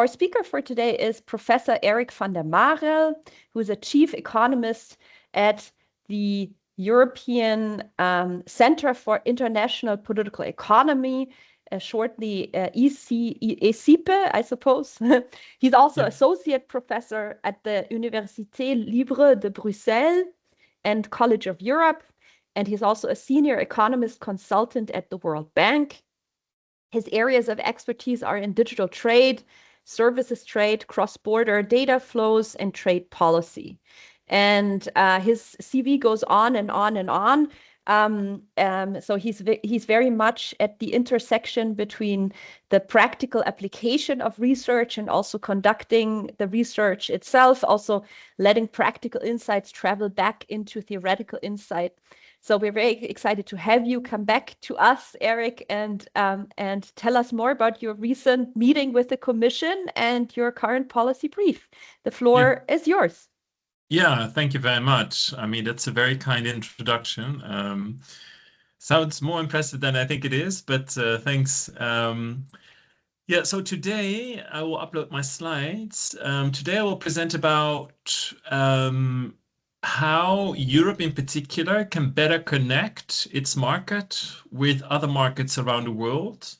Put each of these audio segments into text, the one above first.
Our speaker for today is Professor Erik van der Marel, who is a chief economist at the European Center for International Political Economy, shortly ECIPE, I suppose. He's also associate professor at the Université Libre de Bruxelles and College of Europe, and he's also a senior economist consultant at the World Bank. His areas of expertise are in digital trade, services trade, cross-border data flows, and trade policy. And his CV goes on and on and on. So he's very much at the intersection between the practical application of research and also conducting the research itself, also letting practical insights travel back into theoretical insight. So we're very excited to have you come back to us, Erik, and tell us more about your recent meeting with the Commission and your current policy brief. The floor is yours. Yeah, thank you very much. I mean, that's a very kind introduction. Sounds more impressive than I think it is, but thanks. Yeah, so today I will upload my slides. Today I will present about how Europe in particular can better connect its market with other markets around the world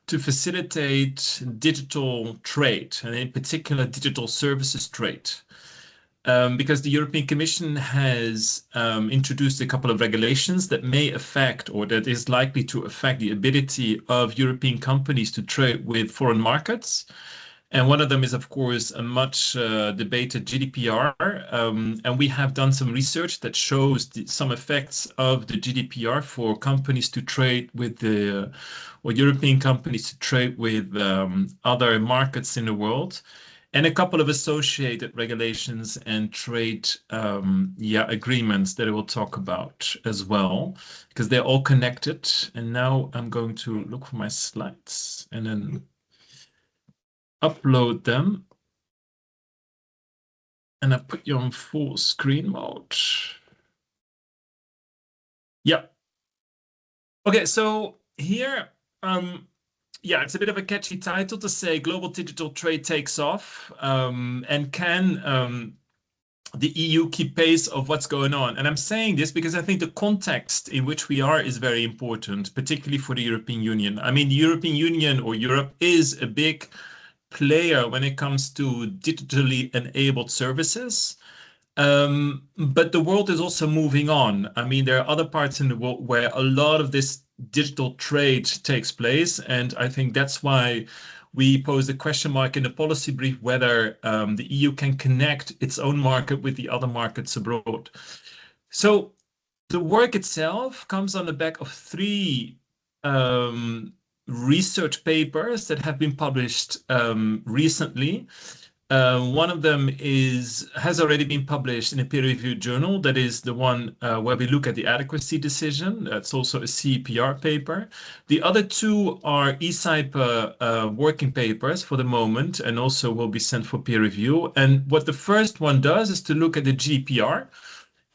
to facilitate digital trade, and in particular digital services trade. Because the European Commission has introduced a couple of regulations that may affect, or that is likely to affect, the ability of European companies to trade with foreign markets. And one of them is, of course, a much debated GDPR. And we have done some research that shows some effects of the GDPR for companies to trade with or European companies to trade with other markets in the world. And a couple of associated regulations and trade agreements that I will talk about as well, because they're all connected. And now I'm going to look for my slides and then upload them. And I put you on full screen mode. Yeah. Okay, so here, it's a bit of a catchy title to say global digital trade takes off, and can the EU keep pace of what's going on? And I'm saying this because I think the context in which we are is very important, particularly for the European Union. I mean, the European Union, or Europe, is a big player when it comes to digitally enabled services. But the world is also moving on. I mean, there are other parts in the world where a lot of this digital trade takes place. And I think that's why we pose the question mark in the policy brief whether the EU can connect its own market with the other markets abroad. So the work itself comes on the back of three research papers that have been published recently. One of them has already been published in a peer-reviewed journal. That is the one where we look at the adequacy decision. That's also a CEPR paper. The other two are ECIPE working papers for the moment, and also will be sent for peer review. And what the first one does is to look at the GDPR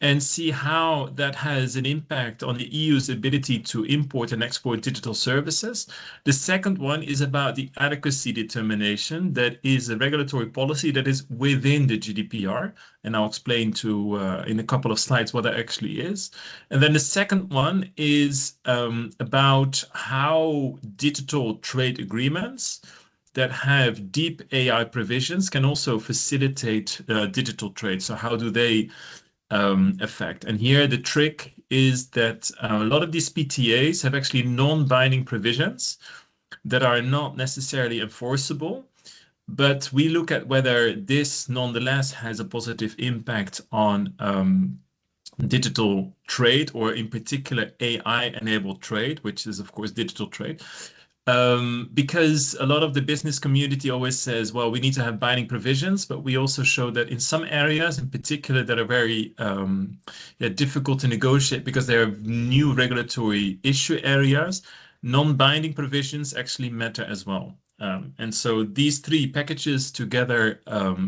and see how that has an impact on the EU's ability to import and export digital services. The second one is about the adequacy determination. That is a regulatory policy that is within the GDPR. And I'll explain in a couple of slides what that actually is. And then the second one is about how digital trade agreements that have deep AI provisions can also facilitate digital trade. So how do they effect? And here the trick is that a lot of these PTAs have actually non-binding provisions that are not necessarily enforceable, but we look at whether this nonetheless has a positive impact on digital trade, or in particular AI-enabled trade, which is of course digital trade. Because a lot of the business community always says, well, we need to have binding provisions, but we also show that in some areas in particular that are very difficult to negotiate because there are new regulatory issue areas, non-binding provisions actually matter as well. And so these three packages together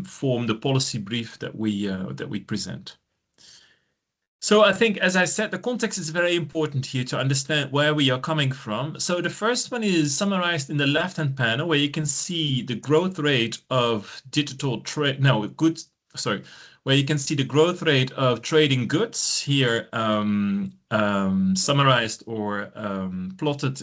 form the policy brief that we present. So I think, as I said, the context is very important here to understand where we are coming from. So the first one is summarized in the left-hand panel, where you can see the growth rate of digital trade, no, goods, sorry, where you can see the growth rate of trading goods here summarized or plotted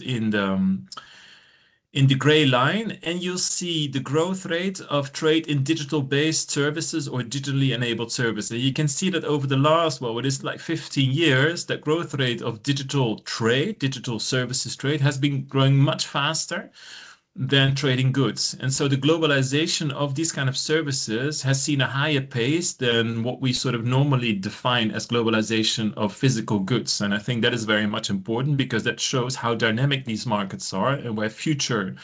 in the gray line, and you'll see the growth rate of trade in digital-based services or digitally enabled services. You can see that over the last, well, it is like 15 years, that growth rate of digital trade, digital services trade, has been growing much faster than trading goods. And so the globalization of these kind of services has seen a higher pace than what we sort of normally define as globalization of physical goods. And I think that is very much important because that shows how dynamic these markets are and where future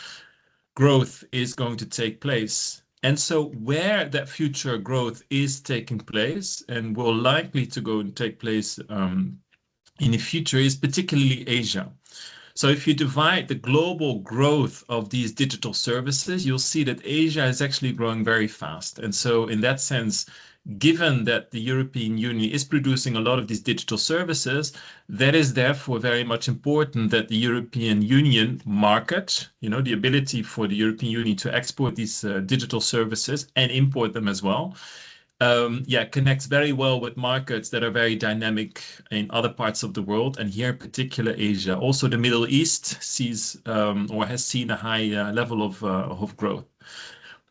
growth is going to take place. And so where that future growth is taking place and will likely to go and take place in the future is particularly Asia. So if you divide the global growth of these digital services, you'll see that Asia is actually growing very fast. And so in that sense, given that the European Union is producing a lot of these digital services, that is therefore very much important that the European Union market, the ability for the European Union to export these digital services and import them as well, connects very well with markets that are very dynamic in other parts of the world, and here in particular Asia. Also, the Middle East sees or has seen a high level of growth.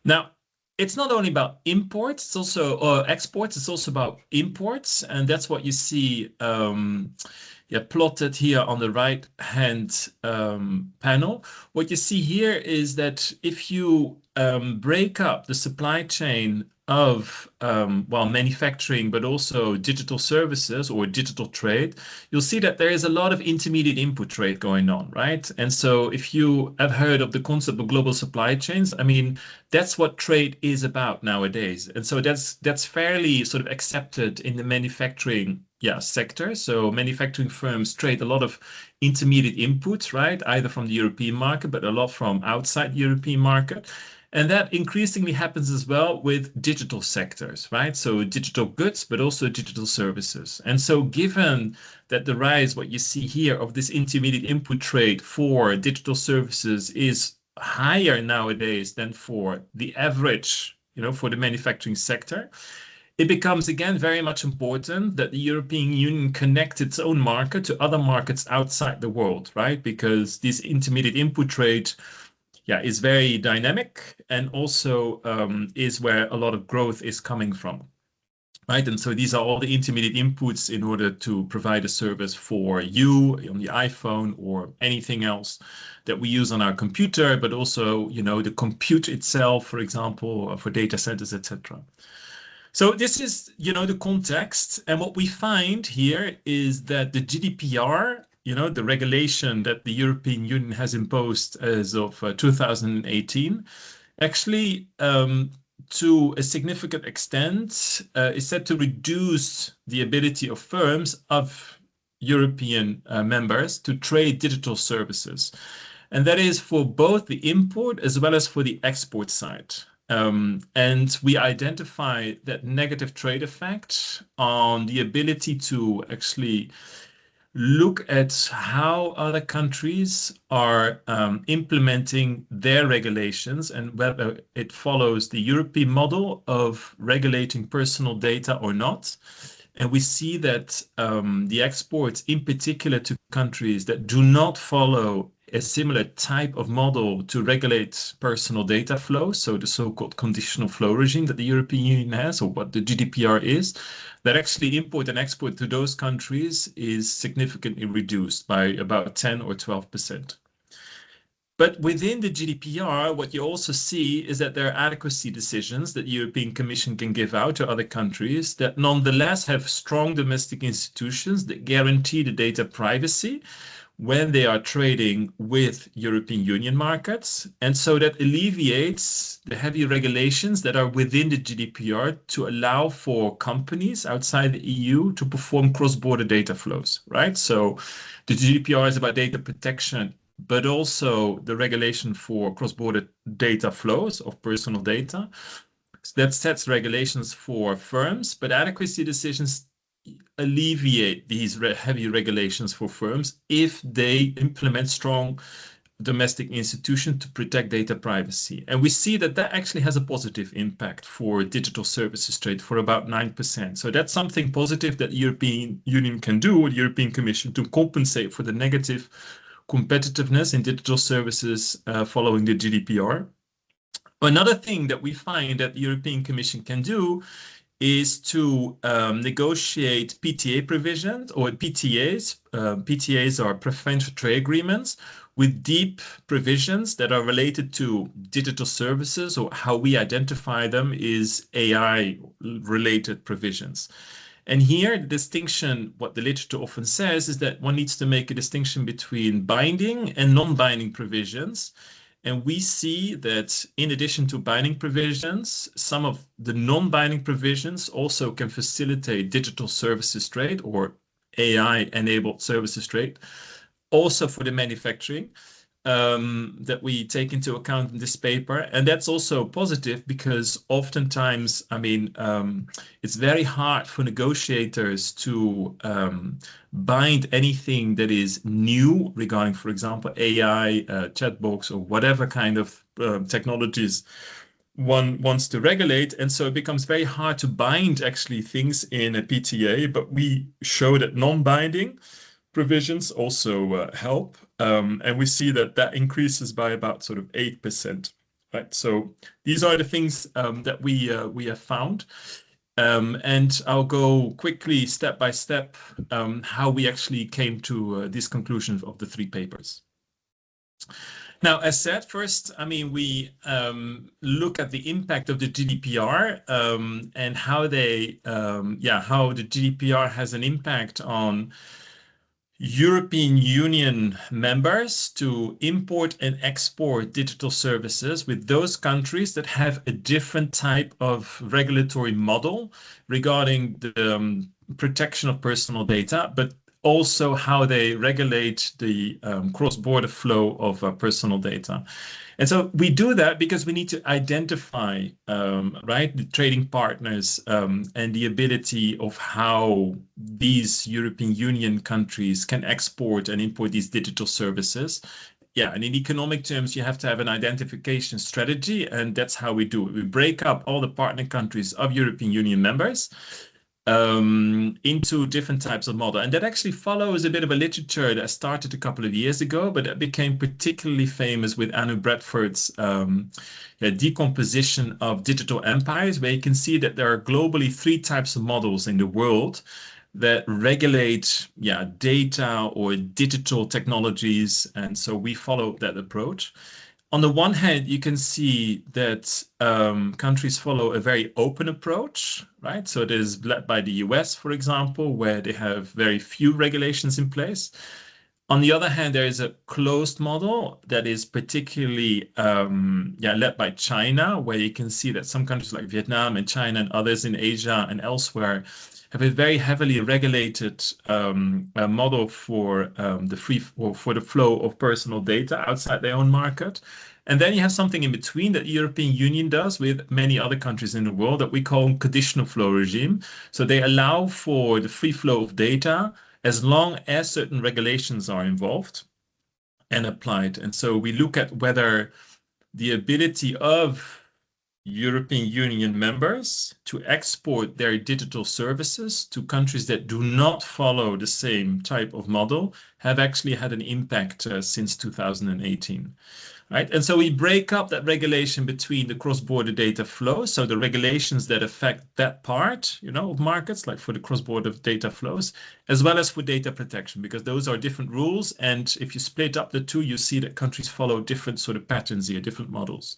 Now, it's not only about imports, it's also exports. It's also about imports, and that's what you see plotted here on the right-hand panel. What you see here is that if you break up the supply chain of manufacturing, but also digital services or digital trade, you'll see that there is a lot of intermediate input trade going on, right? And so if you have heard of the concept of global supply chains, I mean, that's what trade is about nowadays. And so that's fairly sort of accepted in the manufacturing sector. So manufacturing firms trade a lot of intermediate inputs, right? Either from the European market, but a lot from outside the European market. And that increasingly happens as well with digital sectors, right? So digital goods, but also digital services. And so given that the rise, what you see here, of this intermediate input trade for digital services is higher nowadays than for the average, for the manufacturing sector, it becomes again very much important that the European Union connect its own market to other markets outside the world, right? Because this intermediate input trade is very dynamic and also is where a lot of growth is coming from, right? And so these are all the intermediate inputs in order to provide a service for you on the iPhone or anything else that we use on our computer, but also, the compute itself, for example, for data centers, etc. So this is, the context. And what we find here is that the GDPR, the regulation that the European Union has imposed as of 2018, actually, to a significant extent, is set to reduce the ability of firms of European members to trade digital services. And that is for both the import as well as for the export side. And we identify that negative trade effect on the ability to actually look at how other countries are implementing their regulations and whether it follows the European model of regulating personal data or not. And we see that the exports, in particular to countries that do not follow a similar type of model to regulate personal data flow, so the so-called conditional flow regime that the European Union has, or what the GDPR is, that actually import and export to those countries is significantly reduced by about 10 or 12%. But within the GDPR, what you also see is that there are adequacy decisions that the European Commission can give out to other countries that nonetheless have strong domestic institutions that guarantee the data privacy when they are trading with European Union markets. And so that alleviates the heavy regulations that are within the GDPR to allow for companies outside the EU to perform cross-border data flows, right? So the GDPR is about data protection, but also the regulation for cross-border data flows of personal data. That sets regulations for firms, but adequacy decisions alleviate these heavy regulations for firms if they implement strong domestic institutions to protect data privacy. And we see that that actually has a positive impact for digital services trade for about 9%. So that's something positive that the European Union can do, or the European Commission, to compensate for the negative competitiveness in digital services following the GDPR. Another thing that we find that the European Commission can do is to negotiate PTA provisions or PTAs. PTAs are preferential trade agreements with deep provisions that are related to digital services, or how we identify them is AI-related provisions. And here, the distinction, what the literature often says, is that one needs to make a distinction between binding and non-binding provisions. And we see that in addition to binding provisions, some of the non-binding provisions also can facilitate digital services trade or AI-enabled services trade, also for the manufacturing that we take into account in this paper. And that's also positive because oftentimes, I mean, it's very hard for negotiators to bind anything that is new regarding, for example, AI, chatbots, or whatever kind of technologies one wants to regulate. And so it becomes very hard to bind actually things in a PTA, but we show that non-binding provisions also help. And we see that that increases by about sort of 8%. Right. So these are the things that we have found. And I'll go quickly, step by step, how we actually came to these conclusions of the 3 papers. Now, as said, first, I mean, we look at the impact of the GDPR and how they, how the GDPR has an impact on European Union members to import and export digital services with those countries that have a different type of regulatory model regarding the protection of personal data, but also how they regulate the cross-border flow of personal data. And so we do that because we need to identify, the trading partners and the ability of how these European Union countries can export and import these digital services. Yeah, and in economic terms, you have to have an identification strategy, and that's how we do it. We break up all the partner countries of European Union members into different types of model. And that actually follows a bit of a literature that started a couple of years ago, but that became particularly famous with Anu Bradford's decomposition of digital empires, where you can see that there are globally 3 types of models in the world that regulate data or digital technologies. And so we follow that approach. On the one hand, you can see that countries follow a very open approach, right? So it is led by the US, for example, where they have very few regulations in place. On the other hand, there is a closed model that is particularly led by China, where you can see that some countries like Vietnam and China and others in Asia and elsewhere have a very heavily regulated model for the flow of personal data outside their own market. And then you have something in between that the European Union does with many other countries in the world that we call conditional flow regime. So they allow for the free flow of data as long as certain regulations are involved and applied. And so we look at whether the ability of European Union members to export their digital services to countries that do not follow the same type of model have actually had an impact since 2018. Right? And so we break up that regulation between the cross-border data flows, so the regulations that affect that part, of markets, like for the cross-border data flows, as well as for data protection, because those are different rules. And if you split up the two, you see that countries follow different sort of patterns here, different models.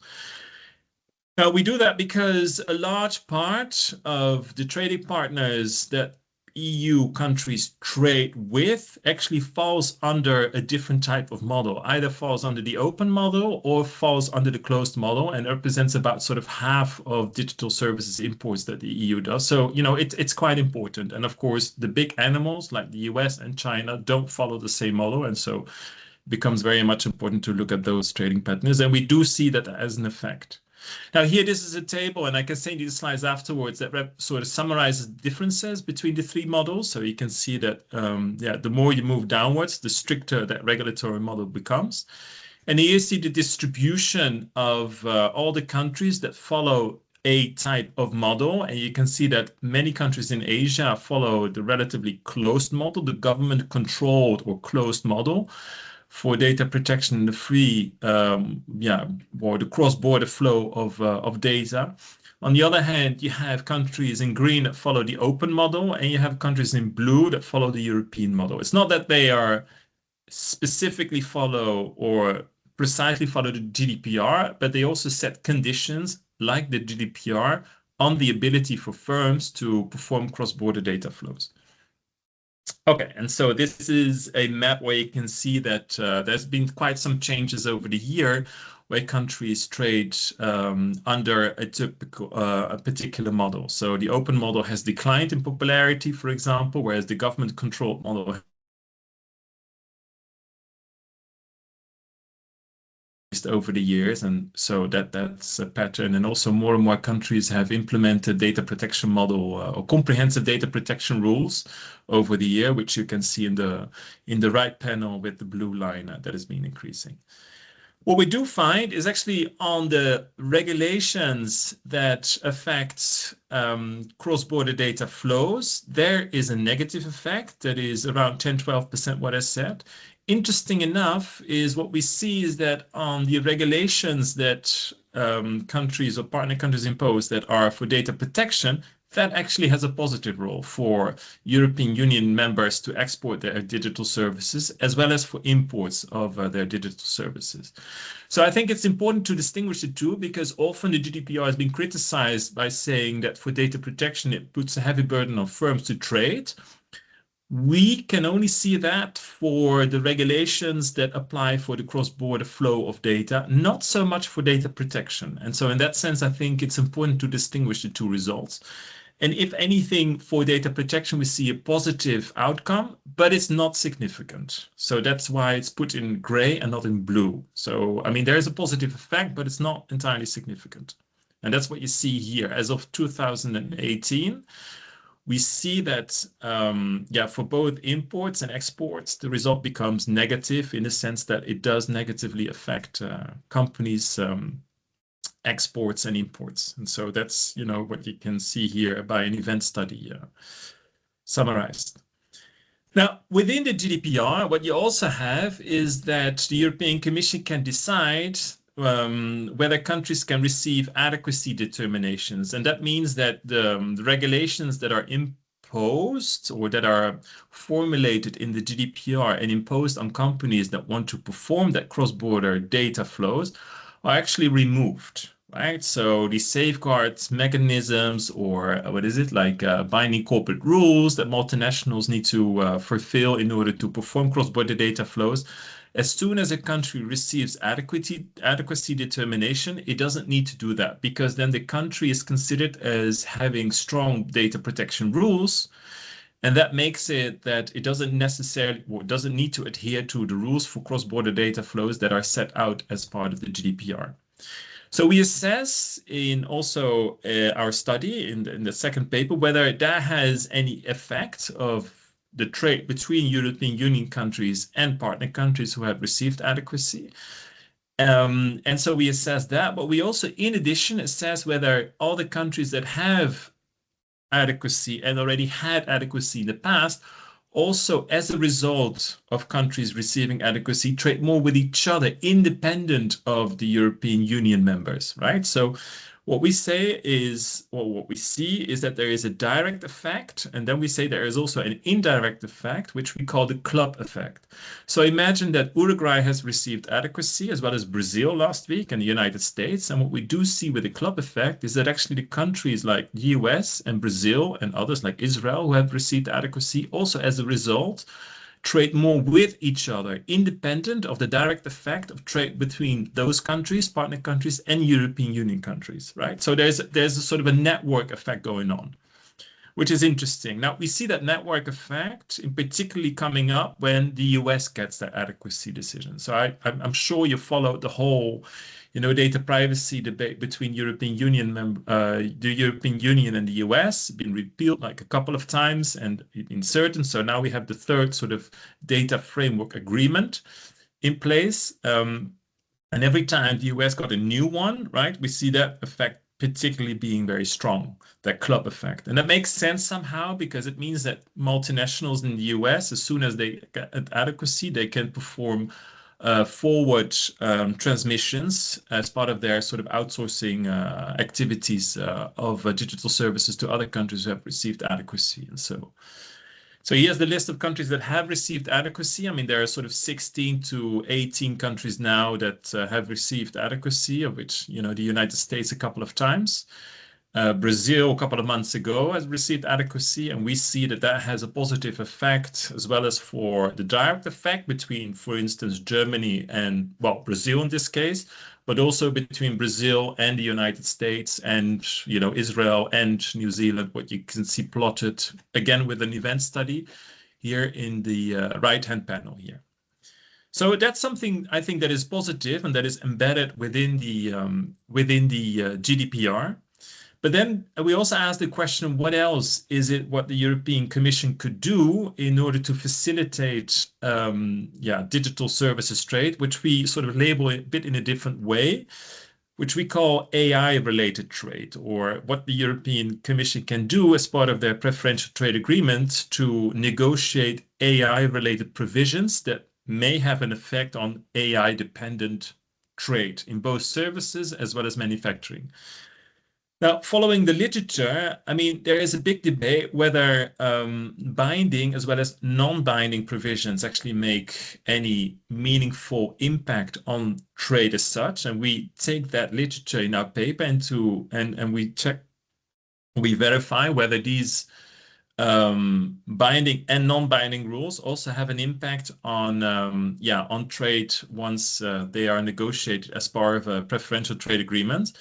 Now, we do that because a large part of the trading partners that EU countries trade with actually falls under a different type of model, either falls under the open model or falls under the closed model, and represents about sort of half of digital services imports that the EU does. So, it's quite important. And of course, the big animals like the US and China don't follow the same model. And so it becomes very much important to look at those trading patterns. And we do see that as an effect. Now here, this is a table, and I can send you the slides afterwards that sort of summarizes differences between the three models. So you can see that, yeah, the more you move downwards, the stricter that regulatory model becomes. And here you see the distribution of all the countries that follow a type of model. And you can see that many countries in Asia follow the relatively closed model, the government-controlled or closed model for data protection and the free, or the cross-border flow of data. On the other hand, you have countries in green that follow the open model, and you have countries in blue that follow the European model. It's not that they are specifically follow or precisely follow the GDPR, but they also set conditions like the GDPR on the ability for firms to perform cross-border data flows. Okay, and so this is a map where you can see that there's been quite some changes over the year where countries trade under a typical, a particular model. So the open model has declined in popularity, for example, whereas the government-controlled model over the years, and so that's a pattern. And also more and more countries have implemented data protection model or comprehensive data protection rules over the year, which you can see in the right panel with the blue line that has been increasing. What we do find is actually on the regulations that affect cross-border data flows, there is a negative effect that is around 10–12% what I said. Interesting enough is what we see is that on the regulations that countries or partner countries impose that are for data protection, that actually has a positive role for European Union members to export their digital services, as well as for imports of their digital services. So I think it's important to distinguish the two, because often the GDPR has been criticized by saying that for data protection, it puts a heavy burden on firms to trade. We can only see that for the regulations that apply for the cross-border flow of data, not so much for data protection. And so in that sense, I think it's important to distinguish the two results. And if anything, for data protection, we see a positive outcome, but it's not significant. So that's why it's put in gray and not in blue. So, I mean, there is a positive effect, but it's not entirely significant. And that's what you see here. As of 2018, we see that, for both imports and exports, the result becomes negative in the sense that it does negatively affect companies' exports and imports. And so that's, what you can see here by an event study summarized. Now, within the GDPR, what you also have is that the European Commission can decide whether countries can receive adequacy determinations. And that means that the regulations that are imposed or that are formulated in the GDPR and imposed on companies that want to perform that cross-border data flows are actually removed, right? So the safeguards mechanisms, or what is it, like binding corporate rules that multinationals need to fulfill in order to perform cross-border data flows, as soon as a country receives adequacy determination, it doesn't need to do that, because then the country is considered as having strong data protection rules. And that makes it that it doesn't necessarily, or doesn't need to adhere to the rules for cross-border data flows that are set out as part of the GDPR. So we assess in also our study in the second paper whether that has any effect of the trade between European Union countries and partner countries who have received adequacy. And so we assess that, but we also, in addition, assess whether all the countries that have adequacy and already had adequacy in the past, also as a result of countries receiving adequacy, trade more with each other independent of the European Union members, right? So what we say is, or what we see is that there is a direct effect, and then we say there is also an indirect effect, which we call the club effect. So imagine that Uruguay has received adequacy, as well as Brazil last week and the United States. And what we do see with the club effect is that actually the countries like the US and Brazil and others like Israel who have received adequacy also as a result trade more with each other, independent of the direct effect of trade between those countries, partner countries, and European Union countries, right? So there's a sort of a network effect going on. which is interesting. Now, we see that network effect in particularly coming up when the US gets that adequacy decision. So I'm sure you followed the whole, data privacy debate between the European Union and the US, been repealed like a couple of times and in certain. So now we have the third sort of data framework agreement in place. And every time the US got a new one, right, we see that effect particularly being very strong, that club effect. And that makes sense somehow because it means that multinationals in the US, as soon as they get adequacy, they can perform forward transmissions as part of their sort of outsourcing activities of digital services to other countries who have received adequacy. And so here's the list of countries that have received adequacy. I mean, there are sort of 16 to 18 countries now that have received adequacy, of which, the United States a couple of times. Brazil, a couple of months ago, has received adequacy, and we see that that has a positive effect, as well as for the direct effect between, for instance, Germany and, well, Brazil in this case, but also between Brazil and the United States and, Israel and New Zealand, what you can see plotted, again, with an event study here in the right-hand panel here. So that's something I think that is positive and that is embedded within the GDPR. But then we also asked the question, what else is it what the European Commission could do in order to facilitate digital services trade, which we sort of label a bit in a different way, which we call AI-related trade, or what the European Commission can do as part of their preferential trade agreement to negotiate AI-related provisions that may have an effect on AI-dependent trade in both services as well as manufacturing. Now, following the literature, I mean, there is a big debate whether binding as well as non-binding provisions actually make any meaningful impact on trade as such. And we take that literature in our paper and we verify whether these binding and non-binding rules also have an impact on trade once they are negotiated as part of a preferential trade agreement.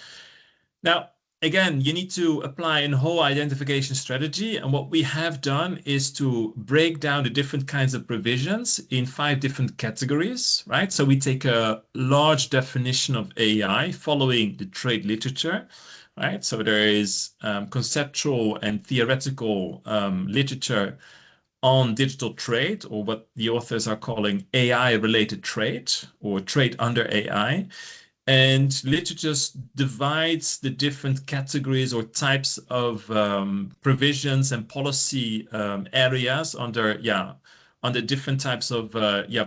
Now, again, you need to apply a whole identification strategy. And what we have done is to break down the different kinds of provisions in 5 different categories, right? So we take a large definition of AI following the trade literature, right? So there is conceptual and theoretical literature on digital trade, or what the authors are calling AI-related trade or trade under AI. And literature divides the different categories or types of provisions and policy areas under different types of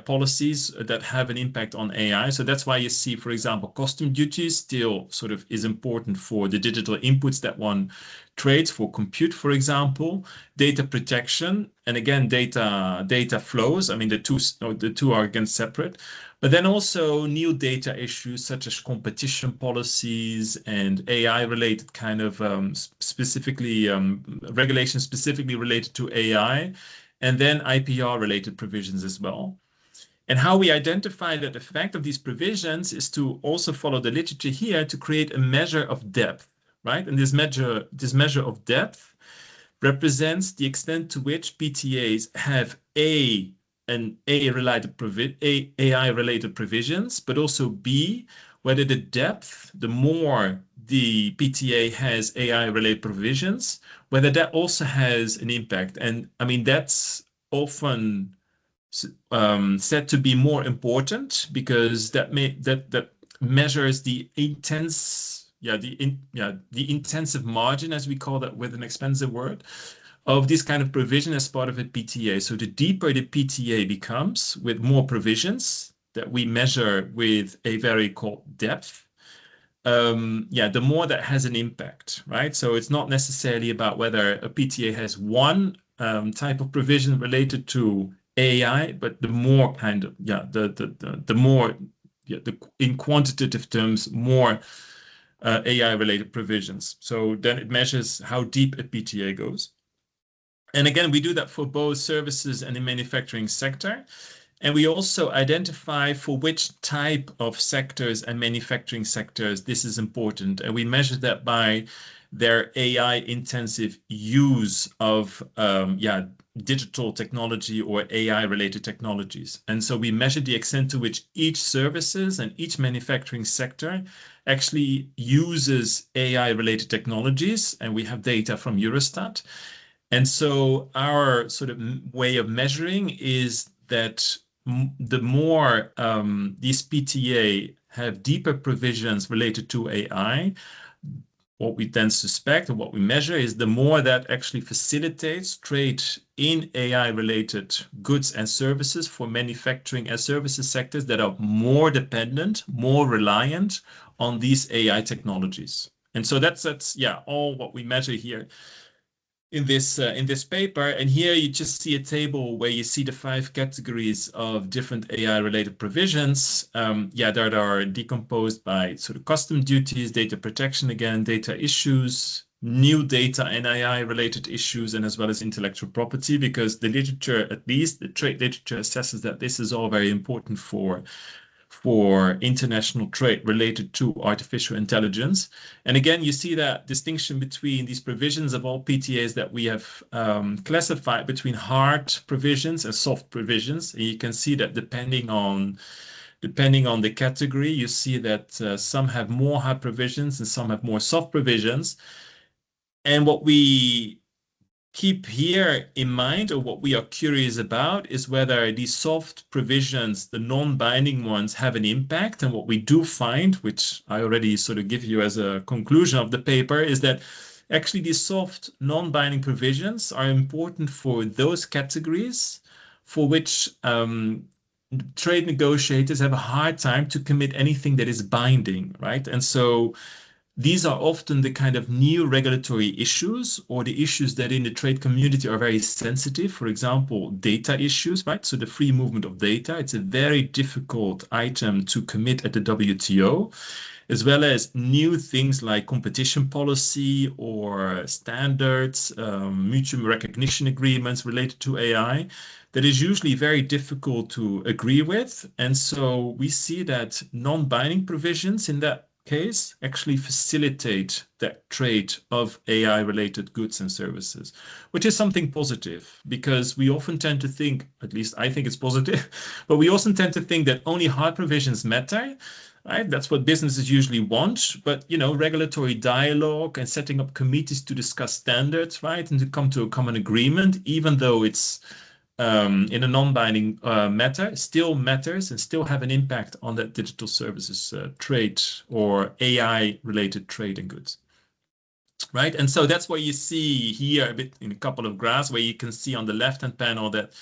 policies that have an impact on AI. So that's why you see, for example, custom duties still sort of is important for the digital inputs that one trades for compute, for example, data protection, and again, data flows. I mean, the two are again separate. But then also new data issues such as competition policies and AI-related kind of regulations specifically related to AI, and then IPR-related provisions as well. And how we identify that effect of these provisions is to also follow the literature here to create a measure of depth, right? And this measure of depth represents the extent to which PTAs have AI-related provisions, but also B, whether the depth, the more the PTA has AI-related provisions, whether that also has an impact. And I mean, that's often said to be more important because that measures the intensive margin, as we call that with an expensive word, of this kind of provision as part of a PTA. So the deeper the PTA becomes with more provisions that we measure with a variable called depth, the more that has an impact, right? So it's not necessarily about whether a PTA has one type of provision related to AI, but the more kind of, the more, in quantitative terms, more AI-related provisions. So then it measures how deep a PTA goes. And again, we do that for both services and the manufacturing sector. And we also identify for which type of sectors and manufacturing sectors this is important. And we measure that by their AI-intensive use of digital technology or AI-related technologies. And so we measure the extent to which each services and each manufacturing sector actually uses AI-related technologies, and we have data from Eurostat. And so our sort of way of measuring is that the more these PTA have deeper provisions related to AI, what we then suspect and what we measure is the more that actually facilitates trade in AI-related goods and services for manufacturing and services sectors that are more dependent, more reliant on these AI technologies. And so that's all what we measure here in this paper. And here you just see a table where you see the 5 categories of different AI-related provisions that are decomposed by sort of custom duties, data protection again, data issues, new data and AI-related issues, and as well as intellectual property, because the literature, at least the trade literature, assesses that this is all very important for international trade related to artificial intelligence. And again, you see that distinction between these provisions of all PTAs that we have classified between hard provisions and soft provisions. And you can see that depending on the category, you see that some have more hard provisions and some have more soft provisions. And what we keep here in mind, or what we are curious about, is whether these soft provisions, the non-binding ones, have an impact. And what we do find, which I already sort of give you as a conclusion of the paper, is that actually these soft non-binding provisions are important for those categories for which trade negotiators have a hard time to commit anything that is binding, right? And so these are often the kind of new regulatory issues, or the issues that in the trade community are very sensitive. For example, data issues, right? So the free movement of data, it's a very difficult item to commit at the WTO, as well as new things like competition policy or standards, mutual recognition agreements related to AI, that is usually very difficult to agree with. And so we see that non-binding provisions in that case actually facilitate that trade of AI-related goods and services, which is something positive, because we often tend to think, at least I think it's positive, but we also tend to think that only hard provisions matter, right? That's what businesses usually want. But, regulatory dialogue and setting up committees to discuss standards, right, and to come to a common agreement, even though it's in a non-binding matter, still matters and still have an impact on that digital services trade or AI-related trade in goods, right? And so that's what you see here a bit in a couple of graphs, where you can see on the left-hand panel that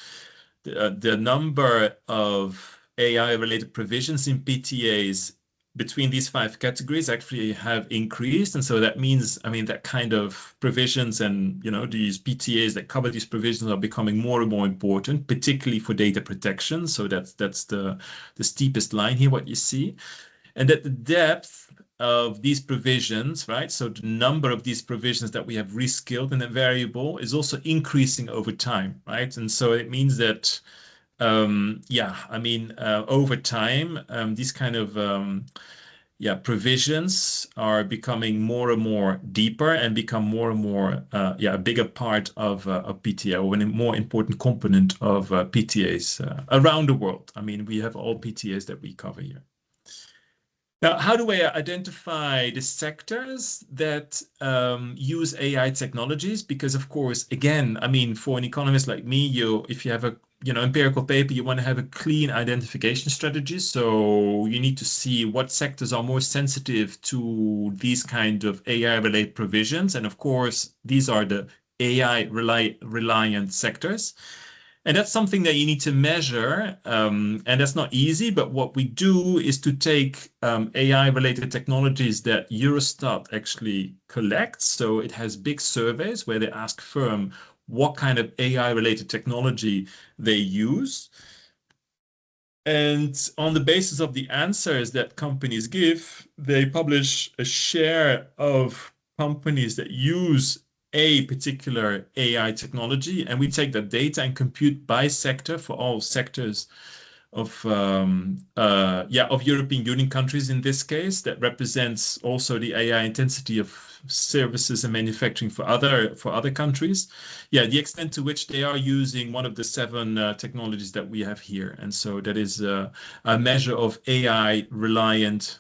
the number of AI-related provisions in PTAs between these 5 categories actually have increased. And so that means, that kind of provisions and, these PTAs that cover these provisions are becoming more and more important, particularly for data protection. So that's the steepest line here, what you see. And that the depth of these provisions, right? So the number of these provisions that we have reskilled in a variable is also increasing over time, right? And so it means that, over time, these kind of provisions are becoming more and more deeper and become more and more a bigger part of PTA, or a more important component of PTAs around the world. We have all PTAs that we cover here. Now, how do we identify the sectors that use AI technologies? Because, of course, again, for an economist like me, if you have a empirical paper, you want to have a clean identification strategy. So you need to see what sectors are more sensitive to these kind of AI-related provisions. And of course, these are the AI-reliant sectors. And that's something that you need to measure, and that's not easy. But what we do is to take AI-related technologies that Eurostat actually collects. So it has big surveys where they ask firms what kind of AI-related technology they use. And on the basis of the answers that companies give, they publish a share of companies that use a particular AI technology, and we take that data and compute by sector for all sectors European Union countries in this case. That represents also the AI intensity of services and manufacturing for other countries. Yeah, the extent to which they are using one of the 7 technologies that we have here, and so that is a measure of AI reliant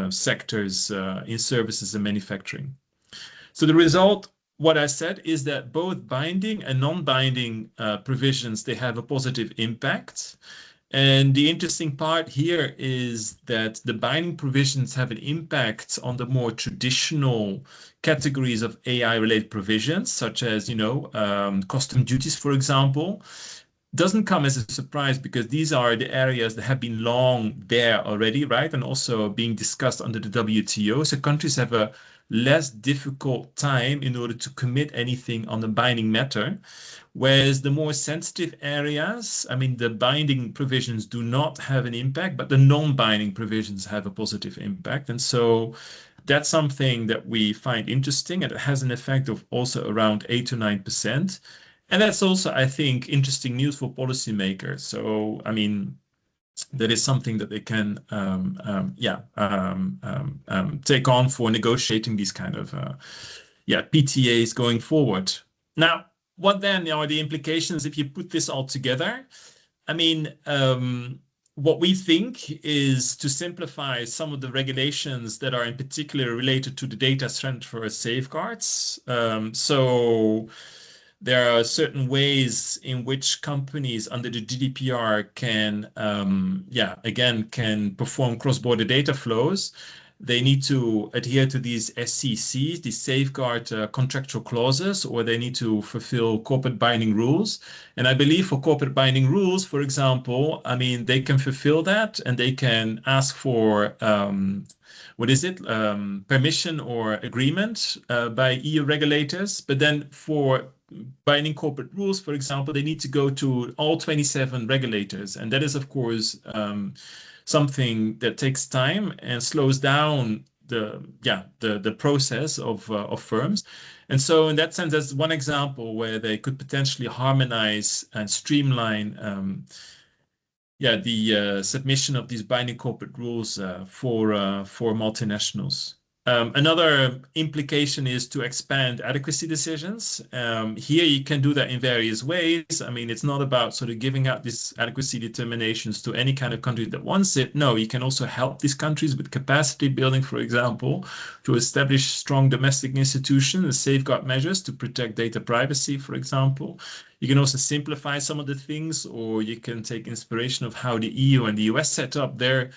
sectors in services and manufacturing. So the result, what I said, is that both binding and non-binding provisions, they have a positive impact. And the interesting part here is that the binding provisions have an impact on the more traditional categories of AI-related provisions, such as, custom duties, for example. Doesn't come as a surprise because these are the areas that have been long there already, right? And also being discussed under the WTO. So countries have a less difficult time in order to commit anything on the binding matter. Whereas the more sensitive areas, I mean, the binding provisions do not have an impact, but the non-binding provisions have a positive impact. And so that's something that we find interesting, and it has an effect of also around 8 to 9%. And that's also, I think, interesting news for policymakers. So, I mean, that is something that they can take on for negotiating these kind of PTAs going forward. Now, what then are the implications if you put this all together? I mean, what we think is to simplify some of the regulations that are in particular related to the data transfer safeguards. So there are certain ways in which companies under the GDPR can, can perform cross-border data flows. They need to adhere to these SCCs, these safeguard contractual clauses, or they need to fulfill corporate binding rules. And I believe for corporate binding rules, for example, I mean, they can fulfill that and they can ask for permission or agreement by EU regulators. But then for binding corporate rules, for example, they need to go to all 27 regulators. And that is, of course, something that takes time and slows down the process of firms. And so in that sense, that's one example where they could potentially harmonize and streamline the submission of these binding corporate rules for multinationals. Another implication is to expand adequacy decisions. Here you can do that in various ways. I mean, it's not about sort of giving out these adequacy determinations to any kind of country that wants it. No, you can also help these countries with capacity building, for example, to establish strong domestic institutions and safeguard measures to protect data privacy, for example. You can also simplify some of the things, or you can take inspiration of how the EU and the US set up their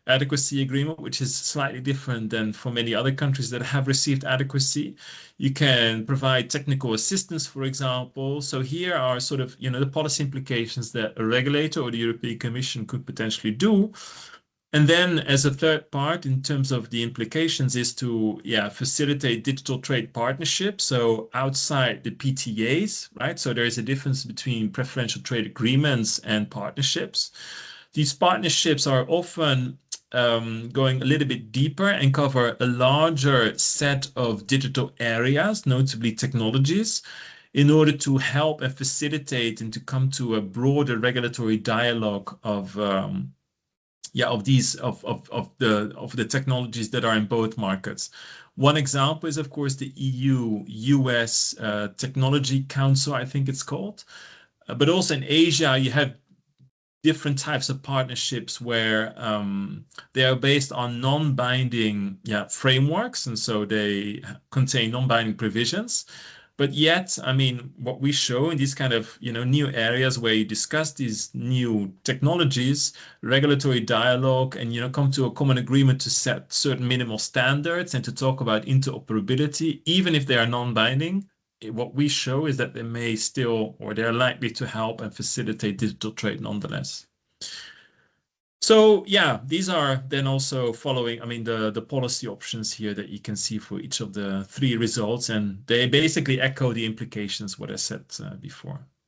adequacy agreement, which is slightly different than for many other countries that have received adequacy. You can provide technical assistance, for example. So here are sort of, the policy implications that a regulator or the European Commission could potentially do. And then as a third part, in terms of the implications, is to facilitate digital trade partnerships. So outside the PTAs, right? So there is a difference between preferential trade agreements and partnerships. These partnerships are often going a little bit deeper and cover a larger set of digital areas, notably technologies, in order to help and facilitate and to come to a broader regulatory dialogue of the technologies that are in both markets. One example is, of course, the EU-US Technology Council, I think it's called. But also in Asia, you have different types of partnerships where they are based on non-binding frameworks, and so they contain non-binding provisions. But yet, I mean, what we show in these kind of new areas where you discuss these new technologies, regulatory dialogue, and come to a common agreement to set certain minimal standards and to talk about interoperability, even if they are non-binding, what we show is that they may still, or they're likely to help and facilitate digital trade nonetheless. So these are then also following, I mean, the policy options here that you can see for each of the 3 results, and they basically echo the implications what I said before.